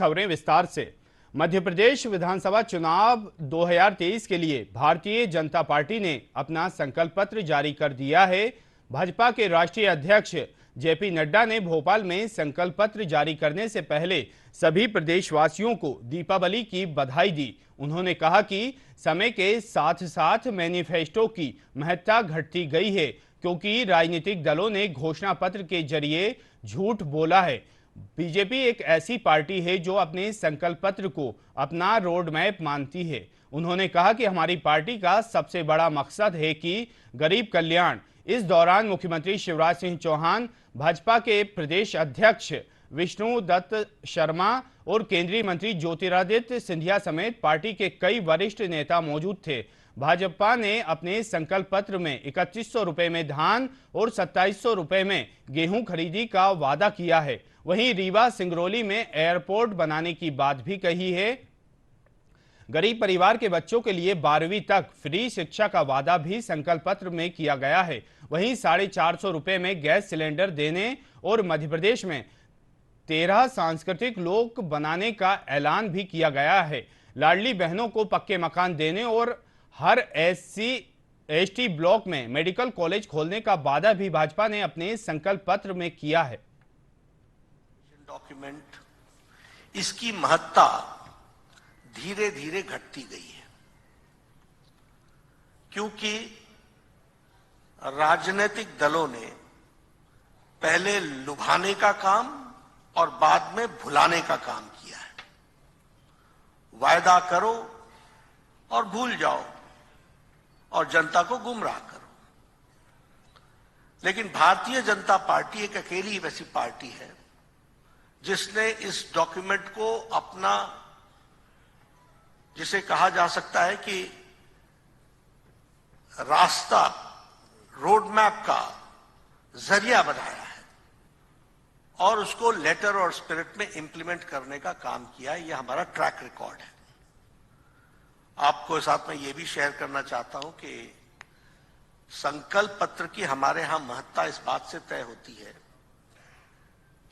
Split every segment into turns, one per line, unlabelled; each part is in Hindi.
खबरें विस्तार से। मध्य प्रदेश विधानसभा चुनाव 2023 के लिए भारतीय जनता पार्टी ने अपना संकल्प पत्र जारी कर दिया है। भाजपा के राष्ट्रीय अध्यक्ष जेपी नड्डा ने भोपाल में संकल्प पत्र जारी करने से पहले सभी प्रदेशवासियों को दीपावली की बधाई दी। उन्होंने कहा कि समय के साथ साथ मैनिफेस्टो की महत्ता घटती गई है, क्योंकि राजनीतिक दलों ने घोषणा पत्र के जरिए झूठ बोला है। बीजेपी एक ऐसी पार्टी है जो अपने संकल्प पत्र को अपना रोड मैप मानती है। उन्होंने कहा कि हमारी पार्टी का सबसे बड़ा मकसद है कि गरीब कल्याण। इस दौरान मुख्यमंत्री शिवराज सिंह चौहान, भाजपा के प्रदेश अध्यक्ष विष्णु दत्त शर्मा और केंद्रीय मंत्री ज्योतिरादित्य सिंधिया समेत पार्टी के कई वरिष्ठ नेता मौजूद थे। भाजपा ने अपने संकल्प पत्र में 3100 रुपए में धान और 2700 रुपए में गेहूं खरीदी का वादा किया है। वहीं रीवा सिंगरौली में एयरपोर्ट बनाने की बात भी कही है। गरीब परिवार के बच्चों के लिए 12वीं तक फ्री शिक्षा का वादा भी संकल्प पत्र में किया गया है। वहीं 450 रुपए में गैस सिलेंडर देने और मध्य प्रदेश में 13 सांस्कृतिक लोक बनाने का ऐलान भी किया गया है। लाडली बहनों को पक्के मकान देने और हर SC/ST ब्लॉक में मेडिकल कॉलेज खोलने का वादा भी भाजपा ने अपने संकल्प पत्र में किया है।
डॉक्यूमेंट, इसकी महत्ता धीरे धीरे घटती गई है, क्योंकि राजनीतिक दलों ने पहले लुभाने का काम और बाद में भुलाने का काम किया है। वायदा करो और भूल जाओ और जनता को गुमराह करो। लेकिन भारतीय जनता पार्टी एक अकेली वैसी पार्टी है जिसने इस डॉक्यूमेंट को अपना, जिसे कहा जा सकता है कि रास्ता, रोड मैप का जरिया बनाया है और उसको लेटर और स्पिरिट में इंप्लीमेंट करने का काम किया है। यह हमारा ट्रैक रिकॉर्ड है। आपको साथ में यह भी शेयर करना चाहता हूं कि संकल्प पत्र की हमारे यहां महत्ता इस बात से तय होती है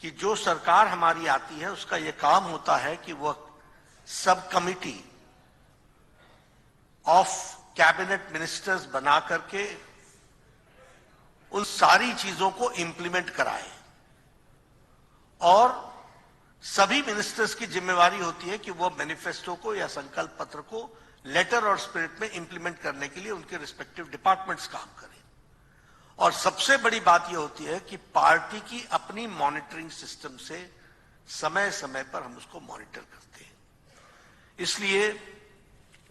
कि जो सरकार हमारी आती है उसका यह काम होता है कि वह सब कमिटी ऑफ कैबिनेट मिनिस्टर्स बना करके उन सारी चीजों को इंप्लीमेंट कराए, और सभी मिनिस्टर्स की जिम्मेवारी होती है कि वो मैनिफेस्टो को या संकल्प पत्र को लेटर और स्पिरिट में इंप्लीमेंट करने के लिए उनके रिस्पेक्टिव डिपार्टमेंट्स काम करें। और सबसे बड़ी बात यह होती है कि पार्टी की अपनी मॉनिटरिंग सिस्टम से समय समय पर हम उसको मॉनिटर करते हैं। इसलिए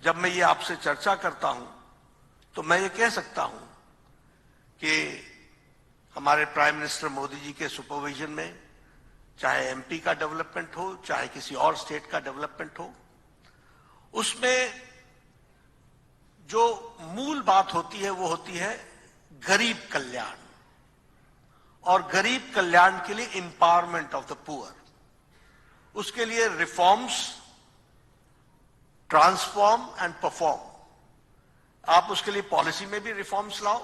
जब मैं ये आपसे चर्चा करता हूं तो मैं ये कह सकता हूं कि हमारे प्राइम मिनिस्टर मोदी जी के सुपरविजन में, चाहे MP का डेवलपमेंट हो, चाहे किसी और स्टेट का डेवलपमेंट हो, उसमें जो मूल बात होती है वो होती है गरीब कल्याण, और गरीब कल्याण के लिए एम्पावरमेंट ऑफ द पुअर। उसके लिए रिफॉर्म्स, ट्रांसफॉर्म एंड परफॉर्म। आप उसके लिए पॉलिसी में भी रिफॉर्म्स लाओ,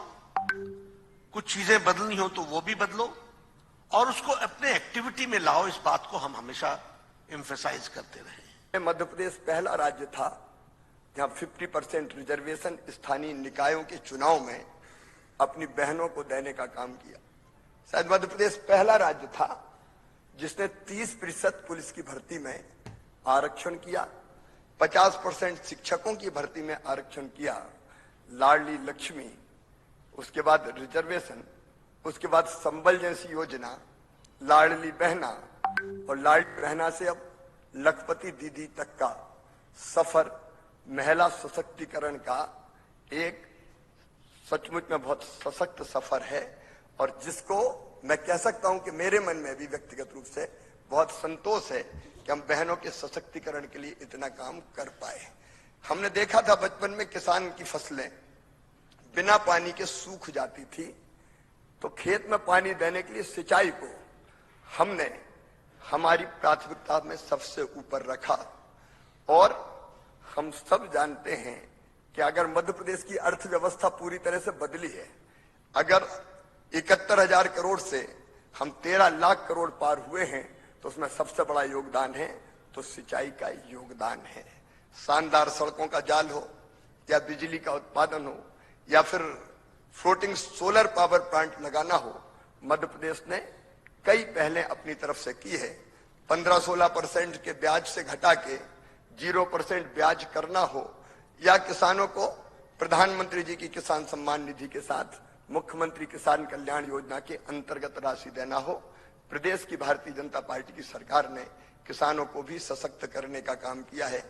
कुछ चीजें बदलनी हो तो वो भी बदलो, और उसको अपने एक्टिविटी में लाओ। इस बात को हम हमेशा एम्फेसाइज करते रहे।
मध्य प्रदेश पहला राज्य था जहां 50% रिजर्वेशन स्थानीय निकायों के चुनाव में अपनी बहनों को देने का काम किया। शायद मध्य प्रदेश पहला राज्य था जिसने 30% पुलिस की भर्ती में आरक्षण किया, 50% शिक्षकों की भर्ती में आरक्षण किया, लाडली लक्ष्मी, उसके बाद रिजर्वेशन, उसके बाद संबल जैसी योजना, लाडली बहना, और लाडली बहना से अब लखपति दीदी तक का सफर महिला सशक्तिकरण का एक सचमुच में बहुत सशक्त सफर है, और जिसको मैं कह सकता हूं कि मेरे मन में भी व्यक्तिगत रूप से बहुत संतोष है कि हम बहनों के सशक्तिकरण के लिए इतना काम कर पाए। हमने देखा था बचपन में किसान की फसलें बिना पानी के सूख जाती थी, तो खेत में पानी देने के लिए सिंचाई को हमने हमारी प्राथमिकता में सबसे ऊपर रखा। और हम सब जानते हैं कि अगर मध्य प्रदेश की अर्थव्यवस्था पूरी तरह से बदली है, अगर 71,000 करोड़ से हम 13 लाख करोड़ पार हुए हैं, तो उसमें सबसे बड़ा योगदान है तो सिंचाई का योगदान है। शानदार सड़कों का जाल हो या बिजली का उत्पादन हो या फिर फ्लोटिंग सोलर पावर प्लांट लगाना हो, मध्य प्रदेश ने कई पहलें अपनी तरफ से की है। 15-16% के ब्याज से घटा के 0% ब्याज करना हो या किसानों को प्रधानमंत्री जी की किसान सम्मान निधि के साथ मुख्यमंत्री किसान कल्याण योजना के अंतर्गत राशि देना हो, प्रदेश की भारतीय जनता पार्टी की सरकार ने किसानों को भी सशक्त करने का काम किया है।